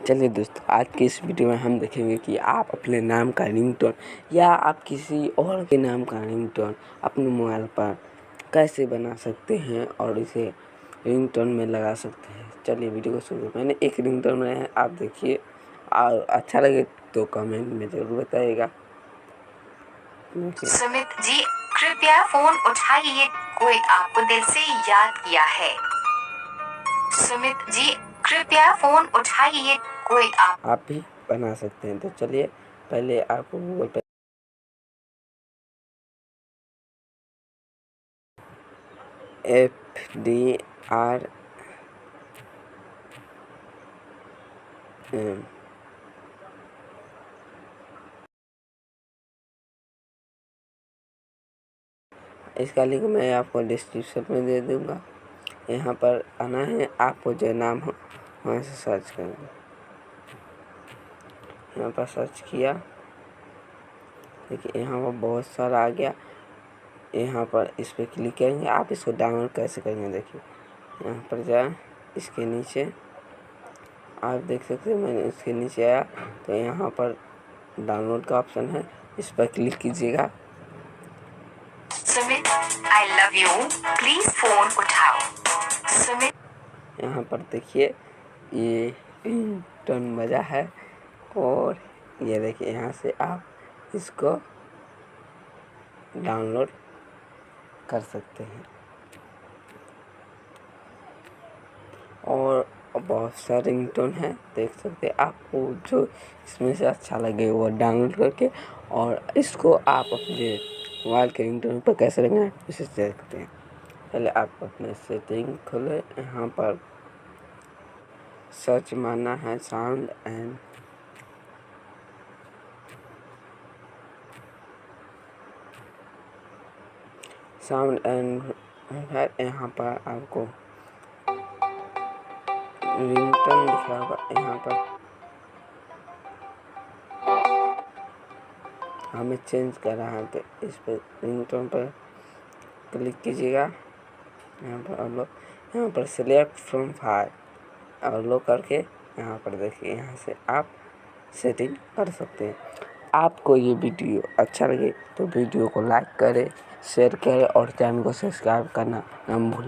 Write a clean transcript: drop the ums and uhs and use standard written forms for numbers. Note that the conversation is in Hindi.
चलिए दोस्तों, आज की इस वीडियो में हम देखेंगे कि आप अपने नाम का रिंगटोन या आप किसी और के नाम का रिंगटोन अपने मोबाइल पर कैसे बना सकते हैं और इसे रिंगटोन में लगा सकते हैं। चलिए वीडियो को शुरू। मैंने एक रिंगटोन बनाया है, आप देखिए और अच्छा लगे तो कमेंट में ज़रूर बताइएगा। सुमित जी, कृपया फोन उठाइए, कोई आपको दिल से याद किया है। सुमित जी, कृपया फोन उठाइए, कोई आप भी बना सकते हैं। तो चलिए पहले आपको गूगल पे FDR इसका लिंक मैं आपको डिस्क्रिप्शन में दे दूँगा। यहाँ पर आना है, आपको जो नाम हो वहाँ से सर्च करेंगे। यहाँ पर सर्च किया, देखिए यहाँ पर बहुत सारा आ गया। यहाँ पर इस पर क्लिक करेंगे। आप इसको डाउनलोड कैसे करेंगे, देखिए यहाँ पर जाए, इसके नीचे आप देख सकते हैं। मैंने इसके नीचे आया तो यहाँ पर डाउनलोड का ऑप्शन है, इस पर क्लिक कीजिएगा। Sumit, I love you, please phone उठाओ। सुमित, यहाँ पर देखिए ये टोन बजा है और ये देखिए यहाँ से आप इसको डाउनलोड कर सकते हैं और बहुत सारे रिंगटोन हैं, देख सकते हैं। आपको जो इसमें से अच्छा लगे वो डाउनलोड करके और इसको आप अपने मोबाइल के रिंगटोन पर कैसे लगाएं इसे देखते हैं। पहले आप अपने सेटिंग खोलें, यहाँ पर सर्च मारना है साउंड एंड यहाँ पर आपको रिंगटोन लिखा होगा, यहाँ पर हमें चेंज कर रहा है तो इस पर रिंगटोन पर क्लिक कीजिएगा। यहाँ पर और लोग यहाँ पर सिलेक्ट फ्रॉम फाइल और लो करके यहाँ पर देखिए, यहाँ से आप सेटिंग कर सकते हैं। आपको ये वीडियो अच्छा लगे तो वीडियो को लाइक करें, शेयर करें और चैनल को सब्सक्राइब करना ना भूलें।